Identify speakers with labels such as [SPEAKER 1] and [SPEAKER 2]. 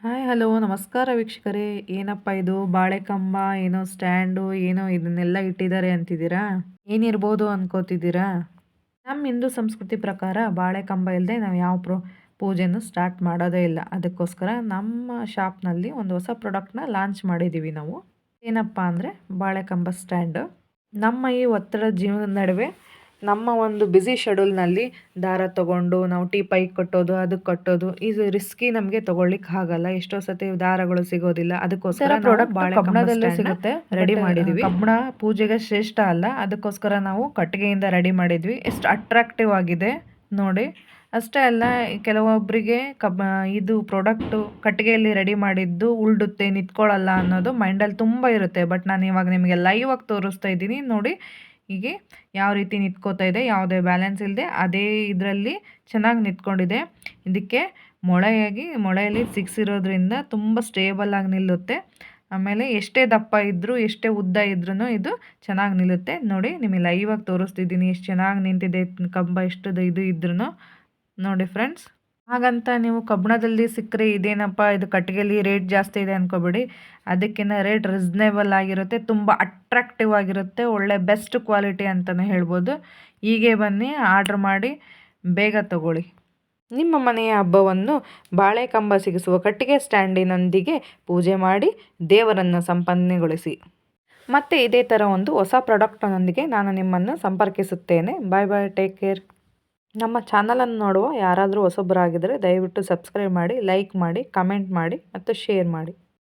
[SPEAKER 1] Hi hello ನಮಸ್ಕಾರ ವೀಕ್ಷಕರೇ. ಏನಪ್ಪ ಇದು ಬಾಳೆಕಂಬ ಏನೋ ಸ್ಟ್ಯಾಂಡು ಏನೋ ಇದನ್ನೆಲ್ಲ ಇಟ್ಟಿದ್ದಾರೆ ಅಂತಿದ್ದೀರಾ? ಏನಿರ್ಬೋದು ಅನ್ಕೋತಿದ್ದೀರಾ? ನಮ್ಮ ಹಿಂದೂ ಸಂಸ್ಕೃತಿ ಪ್ರಕಾರ ಬಾಳೆಕಂಬ ಇಲ್ಲದೆ ನಾವು ಯಾವ ಪೂಜೆನೂ ಸ್ಟಾರ್ಟ್ ಮಾಡೋದೇ ಇಲ್ಲ. ಅದಕ್ಕೋಸ್ಕರ ನಮ್ಮ ಶಾಪ್ನಲ್ಲಿ ಒಂದು ಹೊಸ ಪ್ರಾಡಕ್ಟ್ನ ಲಾಂಚ್ ಮಾಡಿದ್ದೀವಿ ನಾವು. ಏನಪ್ಪ ಅಂದರೆ ಬಾಳೆಕಂಬ ಸ್ಟ್ಯಾಂಡು. ನಮ್ಮ ಈ ಒತ್ತಡದ ಜೀವನದ ನಡುವೆ ನಮ್ಮ ಒಂದು ಬ್ಯುಸಿ ಶೆಡ್ಯೂಲ್ನಲ್ಲಿ ದಾರ ತೊಗೊಂಡು ನಾವು ಟೀಪೈ ಕಟ್ಟೋದು ಅದಕ್ಕೆ ಕಟ್ಟೋದು ಇದು ರಿಸ್ಕಿ ನಮಗೆ ತೊಗೊಳ್ಲಿಕ್ಕೆ ಆಗಲ್ಲ. ಎಷ್ಟೋ ಸತಿ ದಾರಗಳು ಸಿಗೋದಿಲ್ಲ. ಅದಕ್ಕೋಸ್ಕರ ಪ್ರಾಡಕ್ಟ್ ಕಬ್ಬಣದಲ್ಲೇ ಸಿಗುತ್ತೆ, ರೆಡಿ ಮಾಡಿದ್ದೀವಿ. ಕಬ್ಬಣ ಪೂಜೆಗೆ ಶ್ರೇಷ್ಠ ಅಲ್ಲ, ಅದಕ್ಕೋಸ್ಕರ ನಾವು ಕಟ್ಟಿಗೆಯಿಂದ ರೆಡಿ ಮಾಡಿದ್ವಿ. ಎಷ್ಟು ಅಟ್ರಾಕ್ಟಿವ್ ಆಗಿದೆ ನೋಡಿ. ಅಷ್ಟೇ ಅಲ್ಲ, ಕೆಲವೊಬ್ಬರಿಗೆ ಇದು ಪ್ರಾಡಕ್ಟು ಕಟ್ಟಿಗೆಯಲ್ಲಿ ರೆಡಿ ಮಾಡಿದ್ದು ಉಳ್ಳುತ್ತೆ, ನಿಂತ್ಕೊಳ್ಳಲ್ಲ ಅನ್ನೋದು ಮೈಂಡಲ್ಲಿ ತುಂಬ ಇರುತ್ತೆ. ಬಟ್ ನಾನು ಇವಾಗ ನಿಮಗೆ ಲೈವ್ ಆಗಿ ತೋರಿಸ್ತಾ ಇದ್ದೀನಿ ನೋಡಿ. ಹೀಗೆ ಯಾವ ರೀತಿ ನಿಂತ್ಕೋತಾ ಇದೆ, ಯಾವುದೇ ಬ್ಯಾಲೆನ್ಸ್ ಇಲ್ಲದೆ ಅದೇ ಇದರಲ್ಲಿ ಚೆನ್ನಾಗಿ ನಿಂತ್ಕೊಂಡಿದೆ. ಇದಕ್ಕೆ ಮೊಳೆಯಲ್ಲಿ ಸಿಕ್ಸಿರೋದ್ರಿಂದ ತುಂಬ ಸ್ಟೇಬಲ್ ಆಗಿ ನಿಲ್ಲುತ್ತೆ. ಆಮೇಲೆ ಎಷ್ಟೇ ದಪ್ಪ ಇದ್ದರೂ ಎಷ್ಟೇ ಉದ್ದ ಇದ್ರೂ ಇದು ಚೆನ್ನಾಗಿ ನಿಲ್ಲುತ್ತೆ ನೋಡಿ. ನಿಮಗೆ ಲೈವ್ ಆಗಿ ತೋರಿಸ್ತಿದ್ದೀನಿ ಎಷ್ಟು ಚೆನ್ನಾಗಿ ನಿಂತಿದೆ ಕಂಬ. ಎಷ್ಟು ಇದು ಇದ್ರೂ ನೋಡಿ ಫ್ರೆಂಡ್ಸ್. ಹಾಗಂತ ನೀವು ಕಬ್ಬಣದಲ್ಲಿ ಸಿಕ್ಕರೆ ಇದೇನಪ್ಪ ಇದು ಕಟ್ಟಿಗೆಯಲ್ಲಿ ರೇಟ್ ಜಾಸ್ತಿ ಇದೆ ಅಂದ್ಕೋಬೇಡಿ. ಅದಕ್ಕಿಂತ ರೇಟ್ ರೀಸ್ನೇಬಲ್ ಆಗಿರುತ್ತೆ, ತುಂಬ ಅಟ್ರಾಕ್ಟಿವ್ ಆಗಿರುತ್ತೆ, ಒಳ್ಳೆ ಬೆಸ್ಟ್ ಕ್ವಾಲಿಟಿ ಅಂತಲೇ ಹೇಳ್ಬೋದು. ಹೀಗೆ ಬನ್ನಿ, ಆರ್ಡ್ರ್ ಮಾಡಿ ಬೇಗ ತಗೊಳ್ಳಿ. ನಿಮ್ಮ ಮನೆಯ ಹಬ್ಬವನ್ನು ಬಾಳೆಕಂಬ ಸಿಗಿಸುವ ಕಟ್ಟಿಗೆ ಸ್ಟ್ಯಾಂಡಿನೊಂದಿಗೆ ಪೂಜೆ ಮಾಡಿ ದೇವರನ್ನು ಸಂಪನ್ನೆಗೊಳಿಸಿ. ಮತ್ತೆ ಇದೇ ಥರ ಒಂದು ಹೊಸ ಪ್ರಾಡಕ್ಟ್ನೊಂದಿಗೆ ನಾನು ನಿಮ್ಮನ್ನು ಸಂಪರ್ಕಿಸುತ್ತೇನೆ. ಬಾಯ್ ಬಾಯ್, ಟೇಕ್ ಕೇರ್. ನಮ್ಮ ಚಾನಲನ್ನು ನೋಡುವ ಯಾರಾದರೂ ಹೊಸಬರಾಗಿದ್ದರೆ ದಯವಿಟ್ಟು ಸಬ್ಸ್ಕ್ರೈಬ್ ಮಾಡಿ, ಲೈಕ್ ಮಾಡಿ, ಕಮೆಂಟ್ ಮಾಡಿ ಮತ್ತು ಶೇರ್ ಮಾಡಿ.